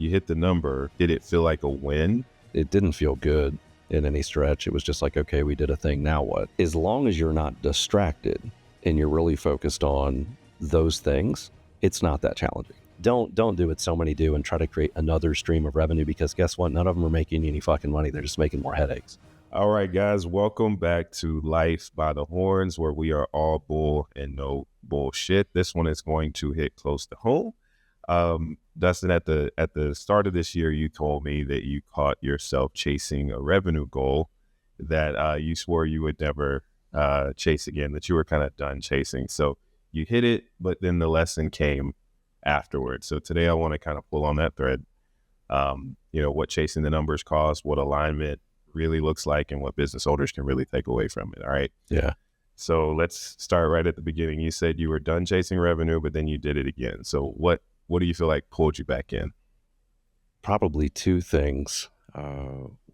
you hit the number, did it feel like a win? It didn't feel good in any stretch. It was just like, okay, we did a thing, now what? As long as you're not distracted and you're really focused on those things, it's not that challenging. Don't do what so many do and try to create another stream of revenue, because guess what? None of them are making any fucking money. They're just making more headaches. All right, guys, welcome back to Lyfe by the Horns, where we are all bull and no bullshit. This one is going to hit close to home. Dustin, at the start of this year, you told me that you caught yourself chasing a revenue goal that you swore you would never chase again, that you were kind of done chasing. So you hit it, but then the lesson came afterwards. So today I want to kind of pull on that thread, what chasing the numbers costs, what alignment really looks like, and what business owners can really take away from it. All right. Yeah. So let's start right at the beginning. You said you were done chasing revenue, but then you did it again. So what do you feel like pulled you back in? Probably two things.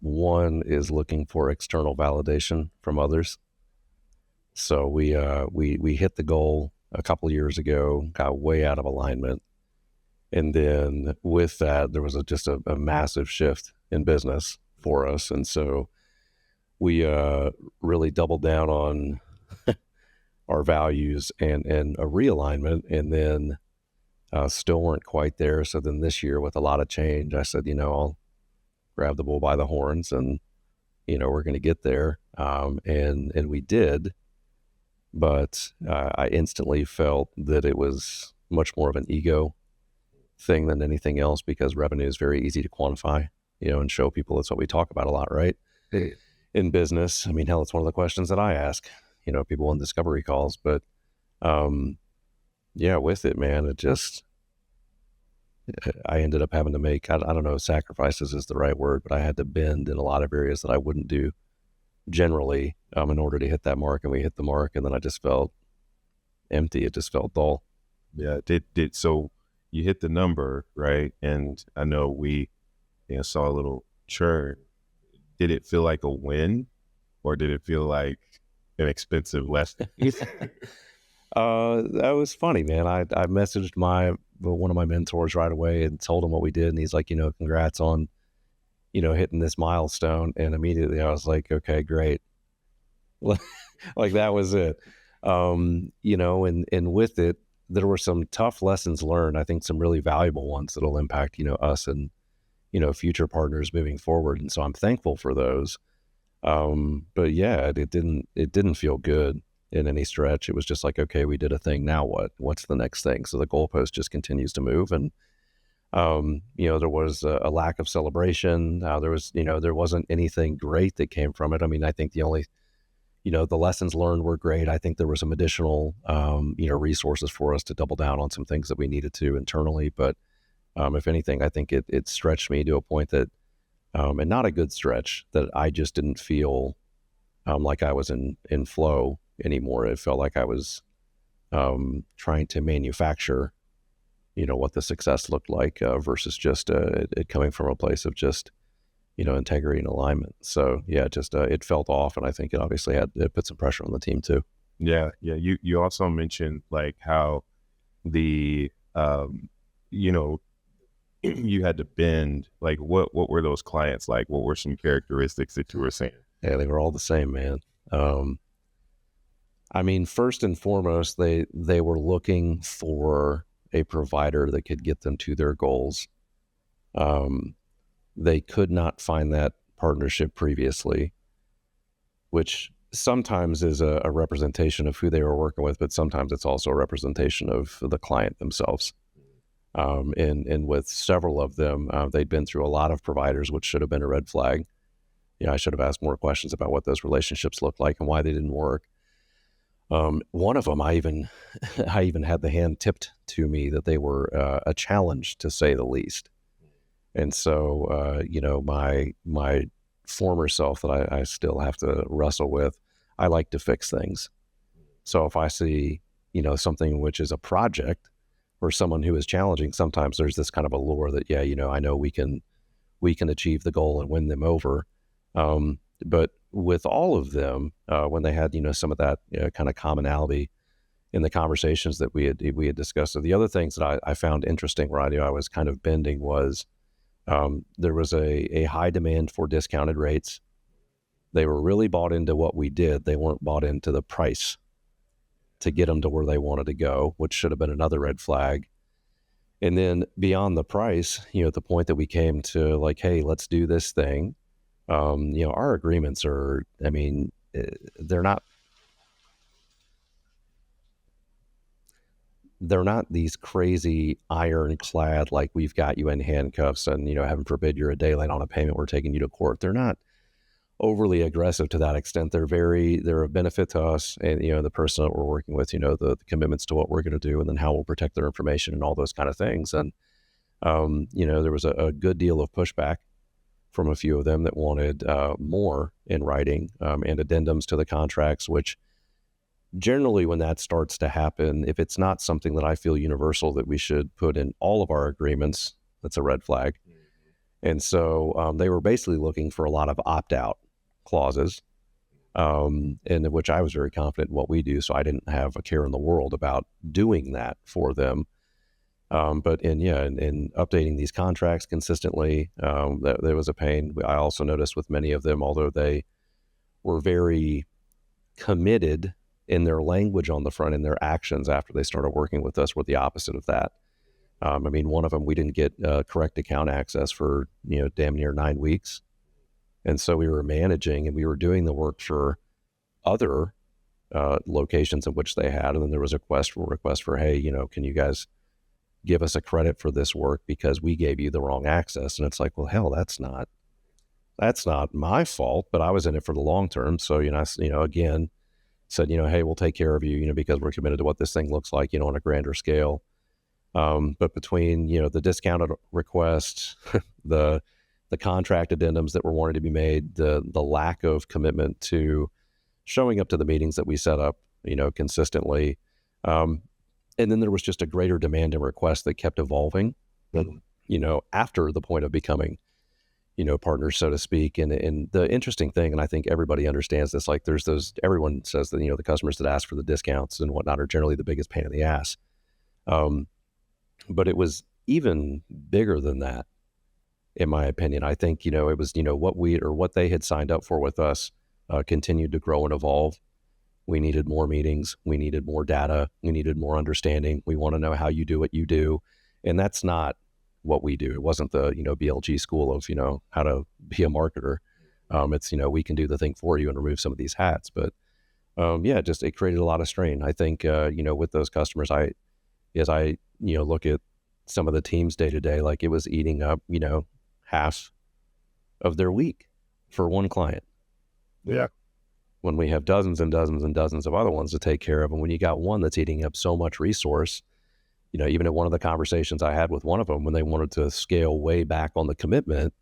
One is looking for external validation from others. So we hit the goal a couple of years ago, got way out of alignment. And then with that, there was just a massive shift in business for us. And so we really doubled down on our values and a realignment, and then still weren't quite there. So then this year, with a lot of change, I said, I'll grab the bull by the horns, and, we're going to get there. And we did, but I instantly felt that it was much more of an ego thing than anything else, because revenue is very easy to quantify, and show people. That's what we talk about a lot, right? Hey. In business. I mean, hell, it's one of the questions that I ask, people on discovery calls. But with it, man, I ended up having to make, I don't know, sacrifices is the right word, but I had to bend in a lot of areas that I wouldn't do generally in order to hit that mark. And we hit the mark, and then I just felt empty. It just felt dull. Yeah. So you hit the number, right? And I know we saw a little churn. Did it feel like a win, or did it feel like an expensive lesson? That was funny, man. I messaged one of my mentors right away and told him what we did, and he's like, congrats on, hitting this milestone. And immediately I was like, okay, great. Like that was it. And with it, there were some tough lessons learned. I think some really valuable ones that'll impact, us and, future partners moving forward. And so I'm thankful for those. But yeah, it didn't feel good in any stretch. It was just like, okay, we did a thing, now what? What's the next thing? So the goalpost just continues to move. And, there was a lack of celebration. There wasn't anything great that came from it. I mean, I think the only, the lessons learned were great. I think there were some additional, resources for us to double down on some things that we needed to internally. But if anything, I think it stretched me to a point that, and not a good stretch, that I just didn't feel like I was in flow anymore. It felt like I was trying to manufacture, what the success looked like versus just it coming from a place of just, integrity and alignment. So yeah, it felt off, and I think it obviously it put some pressure on the team too. Yeah. You also mentioned like how the you had to bend. Like what were those clients like? What were some characteristics that you were saying? Yeah, they were all the same, man. I mean, first and foremost, they were looking for a provider that could get them to their goals. They could not find that partnership previously, which sometimes is a representation of who they were working with, but sometimes it's also a representation of the client themselves. And with several of them, they'd been through a lot of providers, which should have been a red flag. I should have asked more questions about what those relationships looked like and why they didn't work. One of them, I even had the hand tipped to me that they were a challenge, to say the least. And so, my former self that I still have to wrestle with, I like to fix things. So if I see, something which is a project or someone who is challenging, sometimes there's this kind of allure that, I know we can achieve the goal and win them over. But with all of them, when they had, some of that kind of commonality in the conversations that we had discussed. So the other things that I found interesting where I knew I was kind of bending was There was a high demand for discounted rates. They were really bought into what we did. They weren't bought into the price to get them to where they wanted to go, which should have been another red flag. And then beyond the price, at the point that we came to like, hey, let's do this thing. Our agreements are, they're not these crazy ironclad, like we've got you in handcuffs and, heaven forbid you're a day late on a payment, we're taking you to court. They're not overly aggressive to that extent. They're a benefit to us and, the person that we're working with, the commitments to what we're going to do and then how we'll protect their information and all those kind of things. And, there was a good deal of pushback from a few of them that wanted more in writing and addendums to the contracts, which generally when that starts to happen, if it's not something that I feel universal that we should put in all of our agreements, that's a red flag. And so they were basically looking for a lot of opt-out clauses, in which I was very confident in what we do, so I didn't have a care in the world about doing that for them. But in updating these contracts consistently, there was a pain. I also noticed with many of them, although they were very committed in their language on the front end, their actions after they started working with us were the opposite of that. One of them, we didn't get correct account access for, damn near 9 weeks. And so we were managing and we were doing the work for other locations in which they had. And then there was a request for, hey, can you guys give us a credit for this work because we gave you the wrong access? And it's like, well, hell, that's not my fault, but I was in it for the long term. So, again, said, hey, we'll take care of you, because we're committed to what this thing looks like, on a grander scale. But between, the discounted requests, the contract addendums that were wanted to be made, the lack of commitment to showing up to the meetings that we set up, consistently. And then there was just a greater demand and request that kept evolving, after the point of becoming, partners, so to speak. And the interesting thing, and I think everybody understands this, like everyone says that, the customers that ask for the discounts and whatnot are generally the biggest pain in the ass. But it was even bigger than that, in my opinion. I think, it was, what they had signed up for with us continued to grow and evolve. We needed more meetings. We needed more data. We needed more understanding. We want to know how you do what you do. And that's not what we do. It wasn't the, BLG school of, how to be a marketer. It's, we can do the thing for you and remove some of these hats. But it created a lot of strain. I think, with those customers, as I look at some of the teams day to day, like it was eating up, half of their week for one client. Yeah. When we have dozens and dozens and dozens of other ones to take care of. And when you got one that's eating up so much resource, even at one of the conversations I had with one of them, when they wanted to scale way back on the commitment,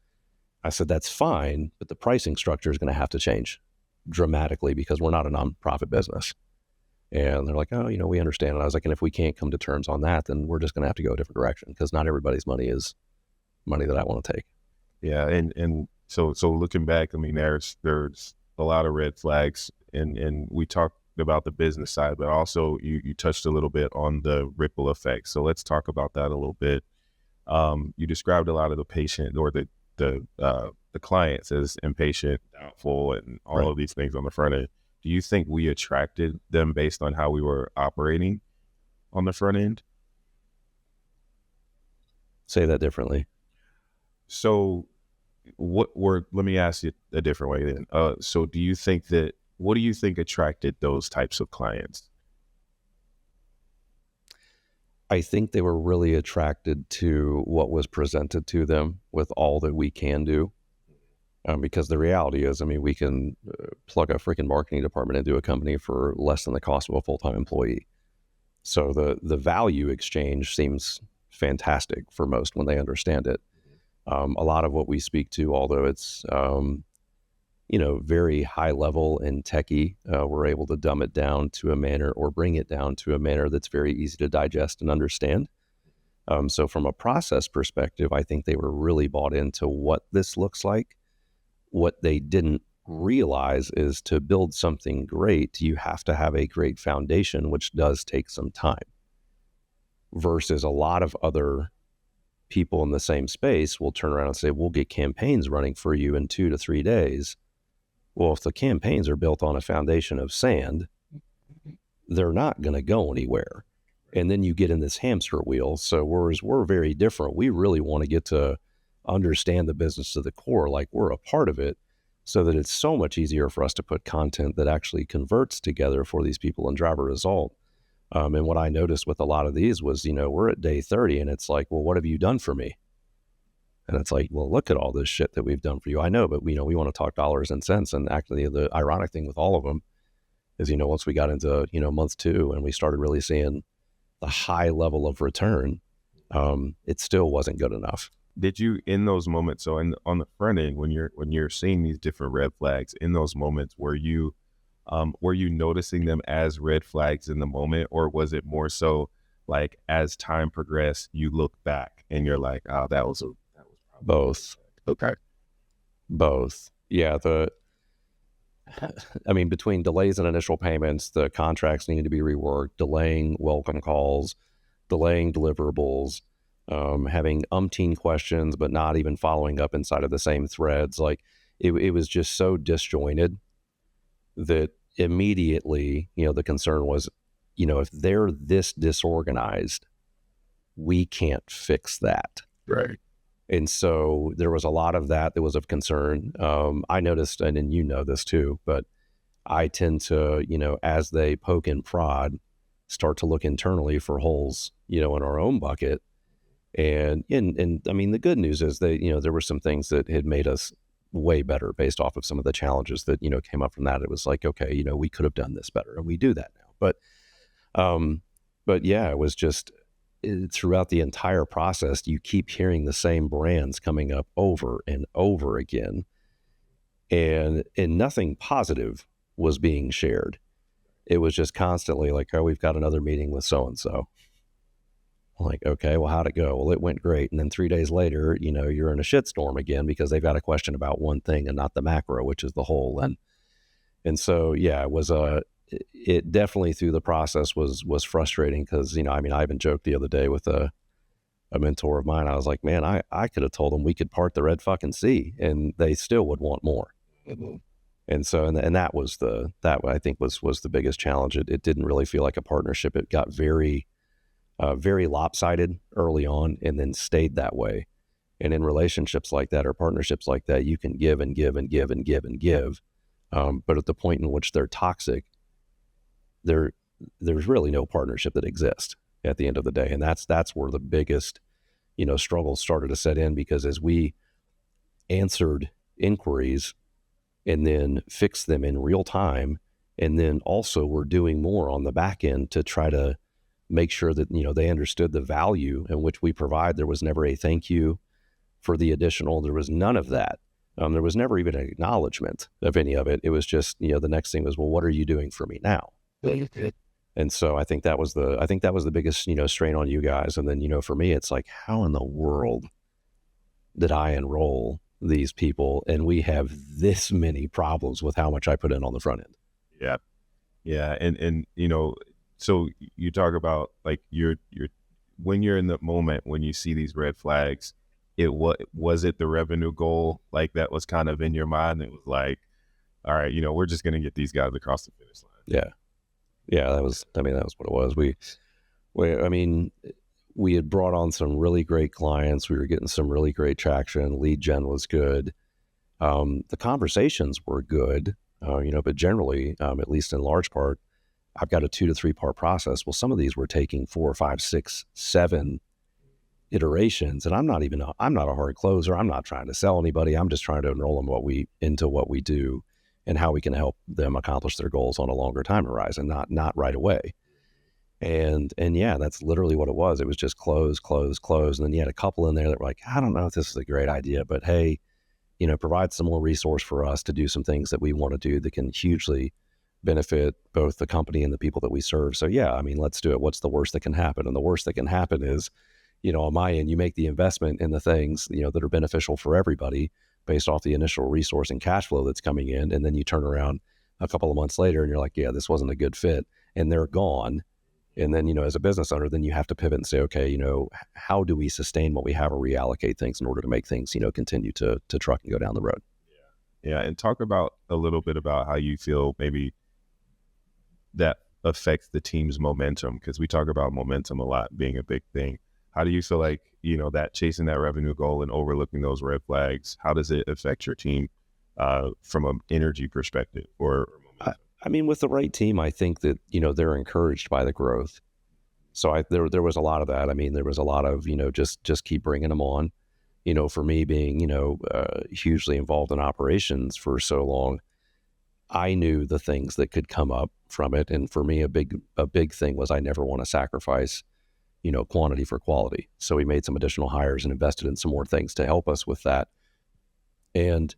I said, that's fine, but the pricing structure is going to have to change dramatically because we're not a nonprofit business. And they're like, oh, we understand. And I was like, and if we can't come to terms on that, then we're just going to have to go a different direction because not everybody's money is money that I want to take. Yeah. And so looking back, there's a lot of red flags and we talked about the business side, but also you touched a little bit on the ripple effect. So let's talk about that a little bit. You described a lot of the patient or the clients as impatient, doubtful, and all Right. of these things on the front end. Do you think we attracted them based on how we were operating on the front end? Say that differently. So let me ask you a different way then. So what do you think attracted those types of clients? I think they were really attracted to what was presented to them with all that we can do. Because the reality is, we can plug a freaking marketing department into a company for less than the cost of a full-time employee. So the value exchange seems fantastic for most when they understand it. A lot of what we speak to, although it's, very high level and techie, we're able to dumb it down to a manner or bring it down to a manner that's very easy to digest and understand. So from a process perspective, I think they were really bought into what this looks like. What they didn't realize is to build something great, you have to have a great foundation, which does take some time versus a lot of other people in the same space will turn around and say, we'll get campaigns running for you in 2 to 3 days. Well, if the campaigns are built on a foundation of sand, they're not going to go anywhere. And then you get in this hamster wheel. So whereas we're very different, we really want to get to understand the business to the core, like we're a part of it, so that it's so much easier for us to put content that actually converts together for these people and drive a result. And what I noticed with a lot of these was, we're at day 30 and it's like, well, what have you done for me? And it's like, well, look at all this shit that we've done for you. I know, but we want to talk dollars and cents. And actually the ironic thing with all of them is, once we got into, month 2 and we started really seeing the high level of return, it still wasn't good enough. Did you, in those moments, so on the front end, when you're seeing these different red flags, in those moments, were you noticing them as red flags in the moment, or was it more so like as time progressed, you look back and you're like, oh, that was both. Okay. Both. Yeah. Between delays in initial payments, the contracts needing to be reworked, delaying welcome calls, delaying deliverables, having umpteen questions, but not even following up inside of the same threads. Like it was just so disjointed that immediately, the concern was, if they're this disorganized, we can't fix that. Right. And so there was a lot of that was of concern. I noticed, and then this too, but I tend to, as they poke and prod, start to look internally for holes, in our own bucket. And the good news is that, there were some things that had made us way better based off of some of the challenges that, came up from that. It was like, okay, we could have done this better, and we do that now. But yeah, it was just throughout the entire process, you keep hearing the same brands coming up over and over again, and nothing positive was being shared. It was just constantly like, oh, we've got another meeting with so-and-so. Like, okay, well, how'd it go? Well, it went great. And then 3 days later, you're in a shitstorm again because they've got a question about one thing and not the macro, which is the whole. And so, yeah, it definitely through the process was frustrating because, I even joked the other day with a mentor of mine. I was like, man, I could have told them we could part the Red fucking sea and they still would want more. Mm-hmm. And so, and that was that I think was the biggest challenge. It didn't really feel like a partnership. It got very lopsided early on and then stayed that way. And in relationships like that or partnerships like that, you can give and give and give and give and give. But at the point in which they're toxic, there's really no partnership that exists at the end of the day. And that's where the biggest, struggles started to set in, because as we answered inquiries and then fixed them in real time, and then also we're doing more on the back end to try to make sure that, they understood the value in which we provide. There was never a thank you for the additional. There was none of that. There was never even an acknowledgement of any of it. It was just, the next thing was, well, what are you doing for me now? And so I think that was the biggest, strain on you guys. And then, for me, it's like, how in the world did I enroll these people? And we have this many problems with how much I put in on the front end. Yeah. Yeah. And so you talk about like when you're in the moment, when you see these red flags, was it the revenue goal? Like that was kind of in your mind. It was like, all right, we're just going to get these guys across the finish line. Yeah. Yeah. That was what it was. We had brought on some really great clients. We were getting some really great traction. Lead gen was good. The conversations were good, but generally, at least in large part, I've got a 2 to 3 part process. Well, some of these were taking 4, 5, 6, 7 iterations, and I'm not a hard closer. I'm not trying to sell anybody. I'm just trying to enroll them into what we do and how we can help them accomplish their goals on a longer time horizon, not right away. And yeah, that's literally what it was. It was just close. And then you had a couple in there that were like, I don't know if this is a great idea, but hey, provide some more resource for us to do some things that we want to do that can hugely benefit both the company and the people that we serve. So yeah, let's do it. What's the worst that can happen? And the worst that can happen is, on my end, you make the investment in the things, that are beneficial for everybody based off the initial resource and cash flow that's coming in. And then you turn around a couple of months later and you're like, yeah, this wasn't a good fit, and they're gone. And then, as a business owner, then you have to pivot and say, okay, how do we sustain what we have or reallocate things in order to make things, continue to truck and go down the road? Yeah. And talk about a little bit about how you feel maybe that affects the team's momentum, because we talk about momentum a lot being a big thing. How do you feel like, that chasing that revenue goal and overlooking those red flags, how does it affect your team from an energy perspective or momentum? I mean, with the right team, I think that, they're encouraged by the growth. So there was a lot of that. I mean, there was a lot of, just keep bringing them on. For me being, hugely involved in operations for so long, I knew the things that could come up from it. And for me, a big thing was I never want to sacrifice, quantity for quality. So we made some additional hires and invested in some more things to help us with that. And,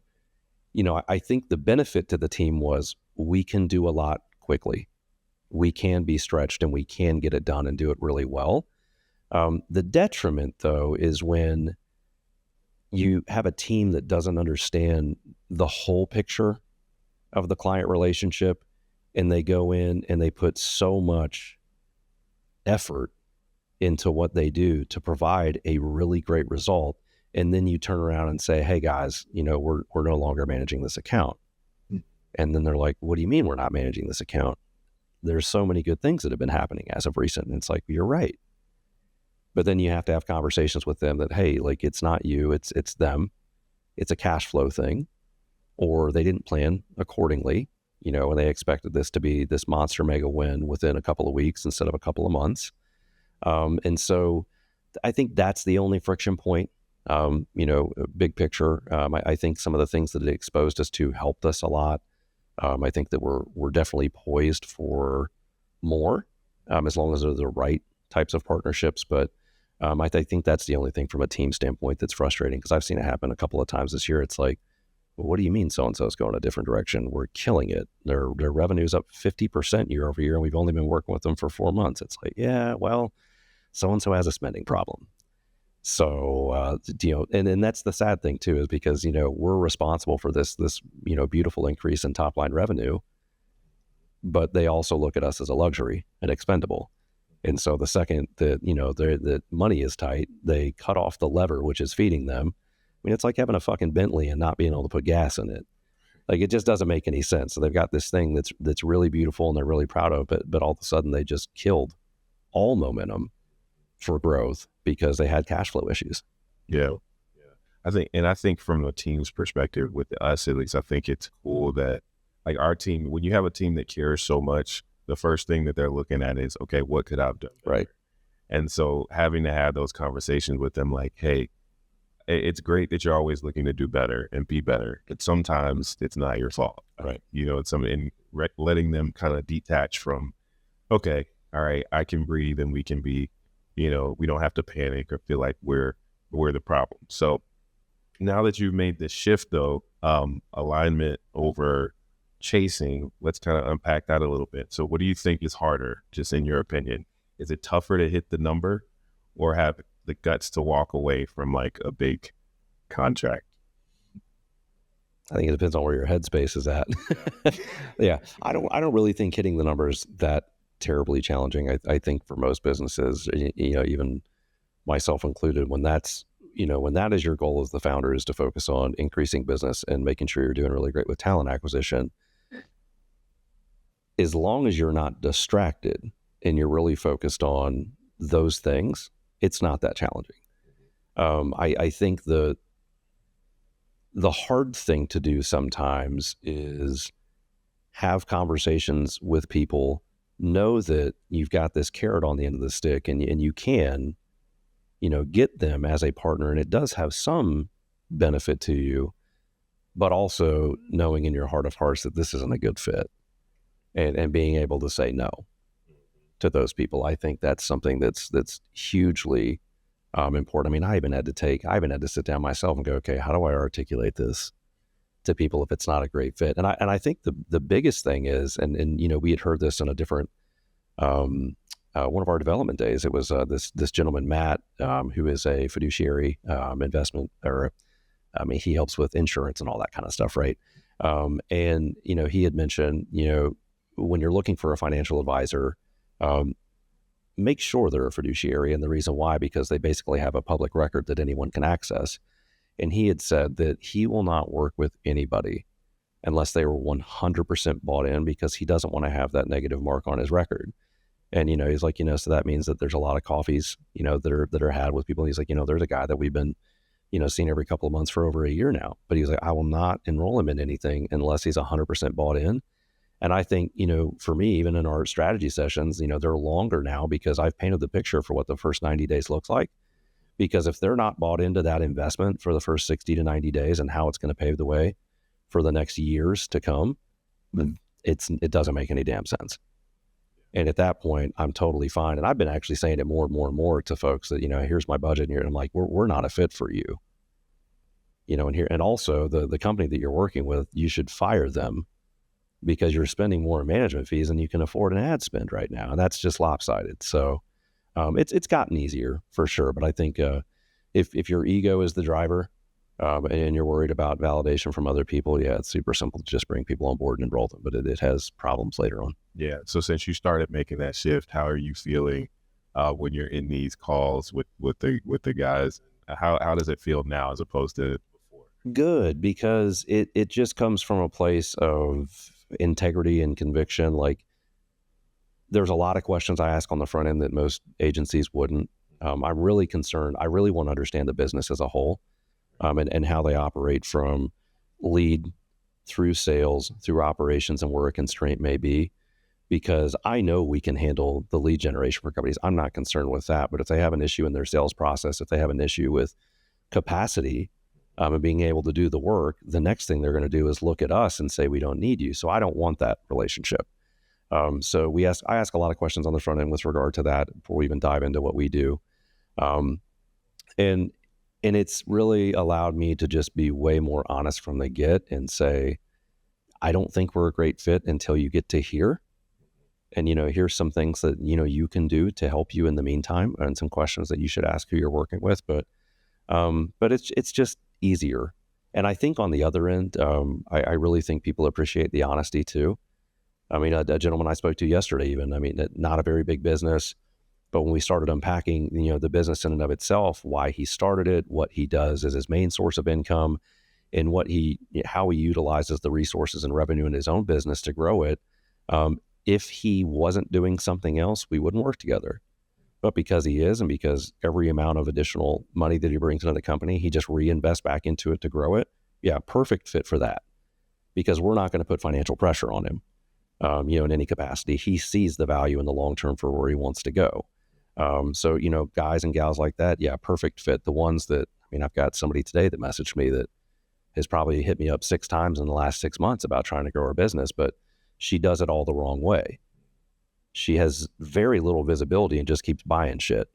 I think the benefit to the team was we can do a lot quickly. We can be stretched and we can get it done and do it really well. The detriment, though, is when you have a team that doesn't understand the whole picture of the client relationship, and they go in and they put so much effort into what they do to provide a really great result. And then you turn around and say, hey guys, we're no longer managing this account. And then they're like, what do you mean we're not managing this account? There's so many good things that have been happening as of recent. And it's like, you're right. But then you have to have conversations with them that, hey, like, it's not you, it's them. It's a cash flow thing, or they didn't plan accordingly, and they expected this to be this monster mega win within a couple of weeks instead of a couple of months. And so I think that's the only friction point. Big picture. I think some of the things that it exposed us to helped us a lot. I think that we're definitely poised for more, as long as they're the right types of partnerships. But I think that's the only thing from a team standpoint that's frustrating, because I've seen it happen a couple of times this year. It's like, well, what do you mean so-and-so is going a different direction? We're killing it. Their revenue's up 50% year over year, and we've only been working with them for 4 months. It's like, yeah, well, so-and-so has a spending problem. So, and that's the sad thing too, is because, we're responsible for this, beautiful increase in top line revenue, but they also look at us as a luxury and expendable. And so the second that, the money is tight, they cut off the lever, which is feeding them. I mean, it's like having a fucking Bentley and not being able to put gas in it. Like, it just doesn't make any sense. So they've got this thing that's really beautiful and they're really proud of it, but all of a sudden they just killed all momentum for growth because they had cash flow issues. Yeah. I think from a team's perspective, with us at least, I think it's cool that, like, our team, when you have a team that cares so much, the first thing that they're looking at is, okay, what could I have done better? Right. And so having to have those conversations with them, like, hey, it's great that you're always looking to do better and be better, but sometimes it's not your fault. Right. It's something, letting them kind of detach from, okay, all right, I can breathe and we can be, we don't have to panic or feel like we're the problem. So now that you've made this shift, though, alignment over chasing, let's kind of unpack that a little bit. So what do you think is harder, just in your opinion? Is it tougher to hit the number or have the guts to walk away from, like, a big contract? I think it depends on where your headspace is at. Yeah. I don't really think hitting the numbers that terribly challenging. I think for most businesses, even myself included, when that is your goal as the founder, is to focus on increasing business and making sure you're doing really great with talent acquisition. As long as you're not distracted and you're really focused on those things, it's not that challenging. I think the hard thing to do sometimes is have conversations with people, know that you've got this carrot on the end of the stick, and you can, get them as a partner, and it does have some benefit to you, but also knowing in your heart of hearts that this isn't a good fit, and being able to say no to those people. I think that's something that's hugely important. I mean, I even had to sit down myself and go, okay, how do I articulate this to people if it's not a great fit? And I think the biggest thing is, and we had heard this in a different one of our development days. It was this gentleman, Matt, who is a fiduciary investment, or he helps with insurance and all that kind of stuff, right? And he had mentioned, when you're looking for a financial advisor, make sure they're a fiduciary. And the reason why, because they basically have a public record that anyone can access. And he had said that he will not work with anybody unless they were 100% bought in, because he doesn't want to have that negative mark on his record. And, he's like, so that means that there's a lot of coffees, that are had with people. He's like, there's a guy that we've been, seeing every couple of months for over a year now. But he's like, I will not enroll him in anything unless he's 100% bought in. And I think, for me, even in our strategy sessions, they're longer now because I've painted the picture for what the first 90 days looks like. Because if they're not bought into that investment for the first 60 to 90 days and how it's going to pave the way for the next years to come, it doesn't make any damn sense. And at that point, I'm totally fine. And I've been actually saying it more and more and more to folks that, here's my budget. And I'm like, we're not a fit for you. And also the company that you're working with, you should fire them because you're spending more in management fees than you can afford an ad spend right now. And that's just lopsided. So it's gotten easier for sure. But I think if your ego is the driver and you're worried about validation from other people, yeah, it's super simple to just bring people on board and enroll them. But it has problems later on. Yeah. So since you started making that shift, how are you feeling when you're in these calls with the guys? How does it feel now as opposed to before? Good, because it just comes from a place of integrity and conviction. Like, there's a lot of questions I ask on the front end that most agencies wouldn't. I'm really concerned. I really want to understand the business as a whole, and how they operate from lead through sales, through operations, and where a constraint may be. Because I know we can handle the lead generation for companies. I'm not concerned with that. But if they have an issue in their sales process, if they have an issue with capacity and being able to do the work, the next thing they're going to do is look at us and say, we don't need you. So I don't want that relationship. So I ask a lot of questions on the front end with regard to that before we even dive into what we do. And it's really allowed me to just be way more honest from the get and say, I don't think we're a great fit until you get to here. And, here's some things that, you can do to help you in the meantime, and some questions that you should ask who you're working with. But it's just easier. And I think on the other end, I really think people appreciate the honesty too. I mean, a gentleman I spoke to yesterday, even, not a very big business, but when we started unpacking, the business in and of itself, why he started it, what he does as his main source of income, and how he utilizes the resources and revenue in his own business to grow it. If he wasn't doing something else, we wouldn't work together. But because he is, and because every amount of additional money that he brings into the company, he just reinvests back into it to grow it. Yeah, perfect fit for that. Because we're not going to put financial pressure on him, in any capacity. He sees the value in the long term for where he wants to go. So, guys and gals like that, yeah, perfect fit. The ones that, I've got somebody today that messaged me that has probably hit me up 6 times in the last 6 months about trying to grow her business, but she does it all the wrong way. She has very little visibility and just keeps buying shit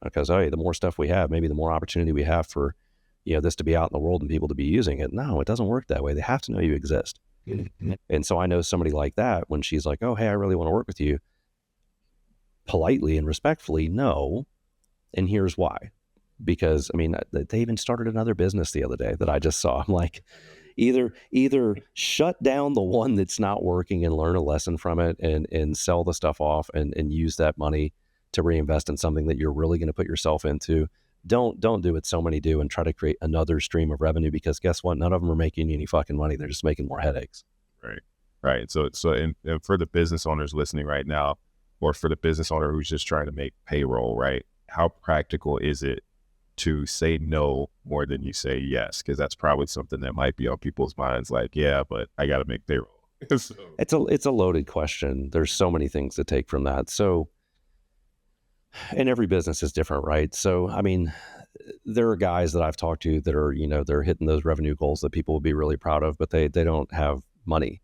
because, hey, the more stuff we have, maybe the more opportunity we have for, this to be out in the world and people to be using it. No, it doesn't work that way. They have to know you exist. And so I know somebody like that, when she's like, oh, hey, I really want to work with you, politely and respectfully, no. And here's why. Because, they even started another business the other day that I just saw. I'm like, either shut down the one that's not working and learn a lesson from it and sell the stuff off and use that money to reinvest in something that you're really going to put yourself into. Don't do what so many do and try to create another stream of revenue, because guess what? None of them are making any fucking money. They're just making more headaches. Right. So and for the business owners listening right now, or for the business owner who's just trying to make payroll, right? How practical is it to say no more than you say yes? Because that's probably something that might be on people's minds. Like, yeah, but I got to make payroll. So. It's a loaded question. There's so many things to take from that. So, and every business is different, right? So, there are guys that I've talked to that are, they're hitting those revenue goals that people will be really proud of, but they don't have money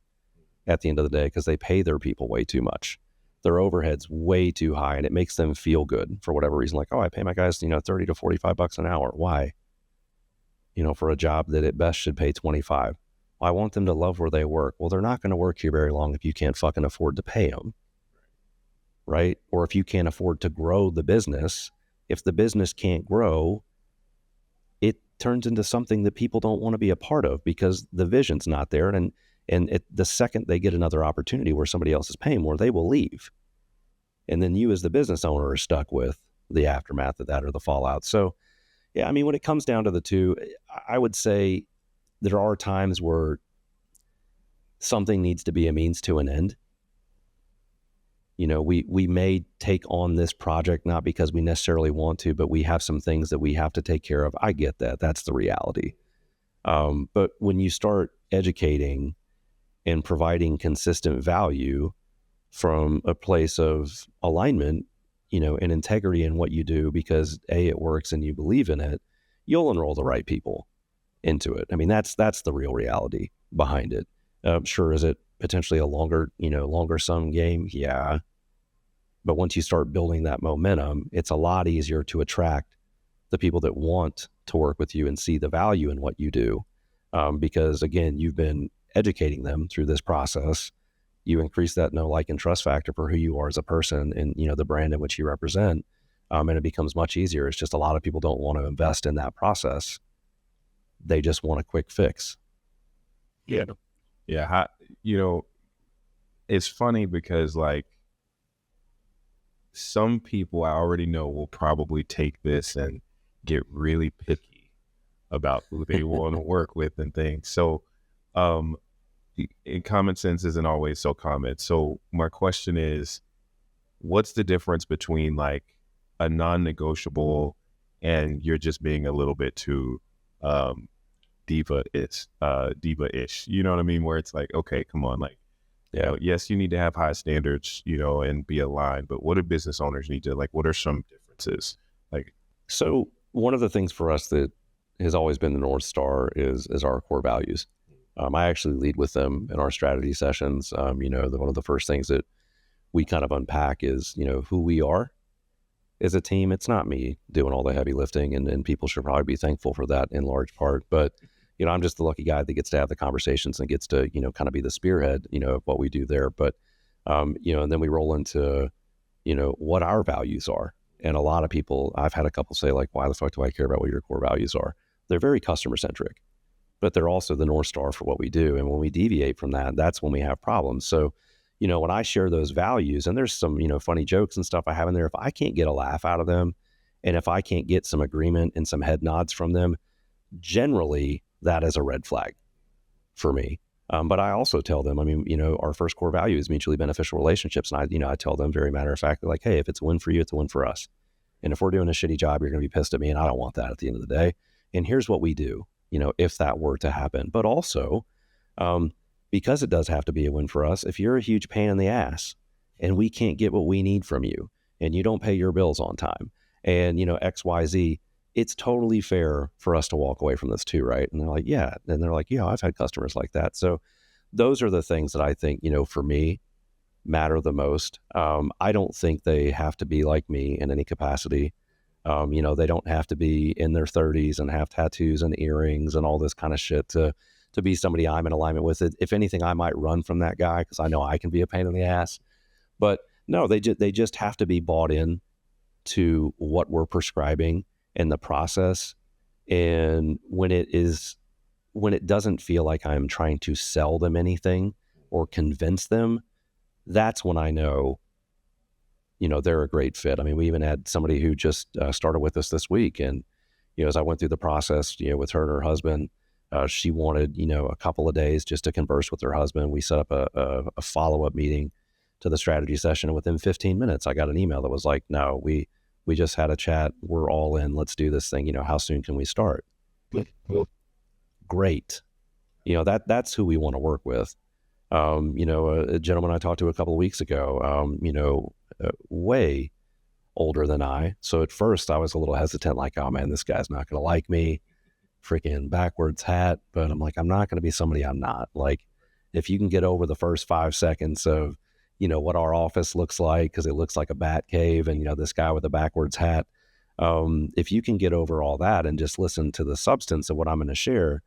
at the end of the day because they pay their people way too much. Their overhead's way too high, and it makes them feel good for whatever reason. Like, oh, I pay my guys, $30 to $45 an hour. Why? For a job that at best should pay 25. Well, I want them to love where they work. Well, they're not going to work here very long if you can't fucking afford to pay them. Right? Or if you can't afford to grow the business. If the business can't grow, it turns into something that people don't want to be a part of because the vision's not there. And the second they get another opportunity where somebody else is paying more, they will leave. And then you as the business owner are stuck with the aftermath of that or the fallout. So, yeah, I mean, when it comes down to the two, I would say there are times where something needs to be a means to an end. We may take on this project not because we necessarily want to, but we have some things that we have to take care of. I get that. That's the reality. But when you start educating and providing consistent value from a place of alignment, and integrity in what you do, because it works and you believe in it, you'll enroll the right people into it. I mean, that's the real reality behind it. Sure, is it potentially a longer sum game? Yeah. But once you start building that momentum, it's a lot easier to attract the people that want to work with you and see the value in what you do. Because again, you've been educating them through this process. You increase that know, like, and trust factor for who you are as a person and, the brand in which you represent. And it becomes much easier. It's just a lot of people don't want to invest in that process. They just want a quick fix. Yeah. Yeah. It's funny because like some people I already know will probably take this and get really picky about who they want to work with and things. So, common sense isn't always so common. So my question is, what's the difference between like a non-negotiable and you're just being a little bit too diva-ish? You know what I mean? Where it's like, okay, come on, like, yes, you need to have high standards, and be aligned, but what do business owners need to, like, what are some differences? Like, so one of the things for us that has always been the North Star is our core values. I actually lead with them in our strategy sessions. One of the first things that we kind of unpack is, who we are as a team. It's not me doing all the heavy lifting, and people should probably be thankful for that in large part. But, I'm just the lucky guy that gets to have the conversations and gets to, kind of be the spearhead, of what we do there. But, and then we roll into, what our values are. And a lot of people, I've had a couple say like, why the fuck do I care about what your core values are? They're very customer centric, but they're also the North Star for what we do. And when we deviate from that, that's when we have problems. So, when I share those values, and there's some, funny jokes and stuff I have in there, if I can't get a laugh out of them, and if I can't get some agreement and some head nods from them, generally that is a red flag for me. But I also tell them, our first core value is mutually beneficial relationships. And I tell them very matter of fact, like, hey, if it's a win for you, it's a win for us. And if we're doing a shitty job, you're going to be pissed at me. And I don't want that at the end of the day. And here's what we do, if that were to happen. But also, because it does have to be a win for us, if you're a huge pain in the ass and we can't get what we need from you and you don't pay your bills on time and, X, Y, Z, it's totally fair for us to walk away from this too, right? And they're like, yeah. And they're like, yeah, I've had customers like that. So those are the things that I think, for me, matter the most. I don't think they have to be like me in any capacity. They don't have to be in their 30s and have tattoos and earrings and all this kind of shit to be somebody I'm in alignment with. If anything, I might run from that guy because I know I can be a pain in the ass. But no, they just have to be bought in to what we're prescribing in the process. And when it doesn't feel like I'm trying to sell them anything or convince them, that's when I know, they're a great fit. I mean, we even had somebody who just started with us this week. And, as I went through the process, with her and her husband, she wanted, a couple of days just to converse with her husband. We set up a follow-up meeting to the strategy session. And within 15 minutes, I got an email that was like, no, we just had a chat. We're all in. Let's do this thing. How soon can we start? Great. That's who we want to work with. A gentleman I talked to a couple of weeks ago, way older than I. So at first I was a little hesitant, like, oh man, this guy's not going to like me. Freaking backwards hat. But I'm like, I'm not going to be somebody I'm not. Like, if you can get over the first 5 seconds of, what our office looks like, because it looks like a bat cave and, this guy with a backwards hat. If you can get over all that and just listen to the substance of what I'm going to share,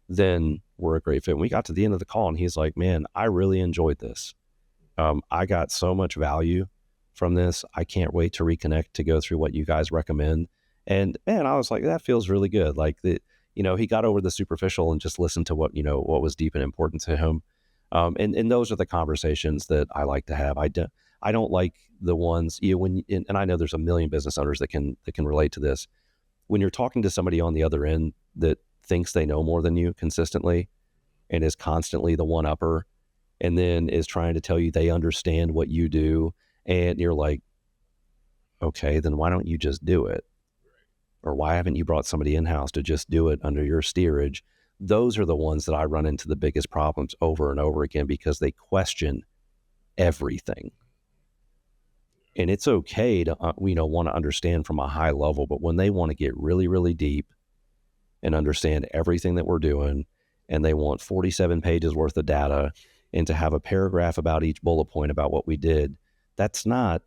then we're a great fit. And we got to the end of the call and he's like, man, I really enjoyed this. I got so much value from this. I can't wait to reconnect to go through what you guys recommend. And man, I was like, that feels really good. Like he got over the superficial and just listened to what, what was deep and important to him. And those are the conversations that I like to have. I don't like the ones, and I know there's a million business owners that can relate to this. When you're talking to somebody on the other end that thinks they know more than you consistently and is constantly the one-upper, and then is trying to tell you they understand what you do, and you're like, okay, then why don't you just do it? Or why haven't you brought somebody in-house to just do it under your steerage? Those are the ones that I run into the biggest problems over and over again, because they question everything. And it's okay to want to understand from a high level, but when they want to get really, really deep and understand everything that we're doing, and they want 47 pages worth of data and to have a paragraph about each bullet point about what we did, that's not,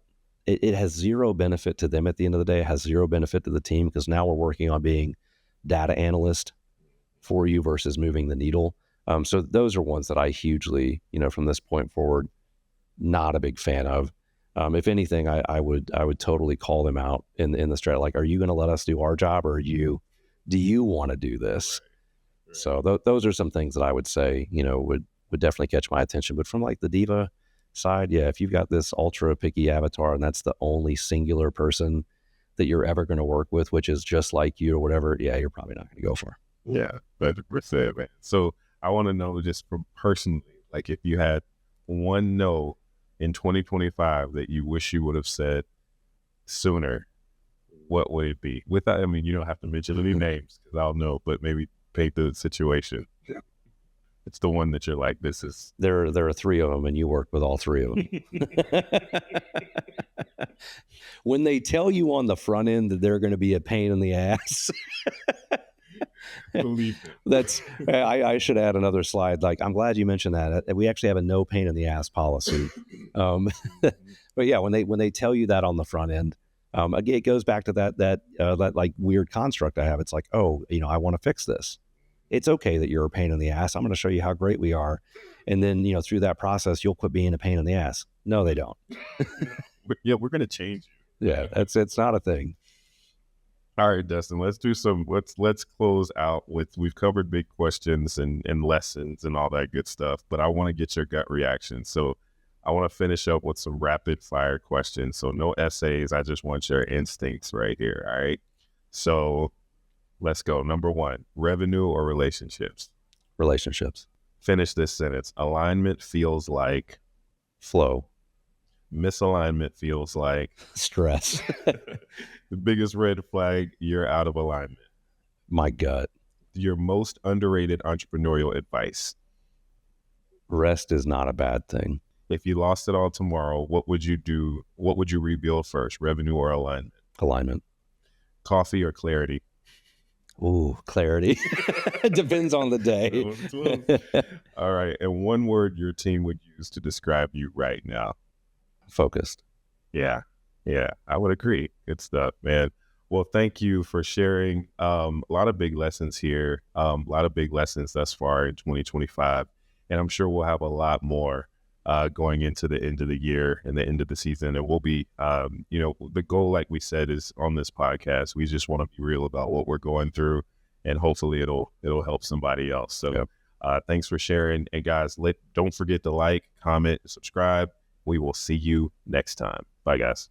it has zero benefit to them at the end of the day. It has zero benefit to the team, because now we're working on being data analyst for you versus moving the needle. So those are ones that I hugely, from this point forward, not a big fan of. If anything, I would totally call them out in the strat. Like, are you going to let us do our job, or do you want to do this? Right. So those are some things that I would say, would definitely catch my attention. But from like the diva side, yeah, if you've got this ultra picky avatar and that's the only singular person that you're ever going to work with, which is just like you or whatever, yeah, you're probably not going to go for. Yeah, 100%, man. So I want to know, just from personally, like, if you had one no in 2025 that you wish you would have said sooner, what would it be? Without, I mean, you don't have to mention any names, because I'll know, but maybe paint the situation. Yeah. It's the one that you're like, this is... There are three of them, and you work with all three of them. When they tell you on the front end that they're going to be a pain in the ass... Believe it. That's I should add another slide. Like, I'm glad you mentioned that. We actually have a no pain in the ass policy. But yeah, when they tell you that on the front end, again, it goes back to that like weird construct I have. It's like, oh, I want to fix this. It's okay that you're a pain in the ass. I'm going to show you how great we are, and then through that process, you'll quit being a pain in the ass. No, they don't. Yeah, we're going to change you. Yeah, it's not a thing. All right, Dustin, let's close out with, we've covered big questions and lessons and all that good stuff, but I want to get your gut reaction. So I want to finish up with some rapid fire questions. So no essays. I just want your instincts right here. All right. So let's go. Number one, revenue or relationships? Relationships. Finish this sentence. Alignment feels like... flow. Misalignment feels like... stress. The biggest red flag, you're out of alignment. My gut. Your most underrated entrepreneurial advice? Rest is not a bad thing. If you lost it all tomorrow, what would you do? What would you rebuild first, revenue or alignment? Alignment. Coffee or clarity? Ooh, clarity. Depends on the day. All right. And one word your team would use to describe you right now? Focused. Yeah, I would agree. Good stuff, man. Well, thank you for sharing. A lot of big lessons here, a lot of big lessons thus far in 2025. And I'm sure we'll have a lot more going into the end of the year and the end of the season. And we'll be, the goal, like we said, is on this podcast, we just want to be real about what we're going through, and hopefully it'll help somebody else. So yep. Thanks for sharing. And guys, don't forget to like, comment, subscribe. We will see you next time. Bye, guys.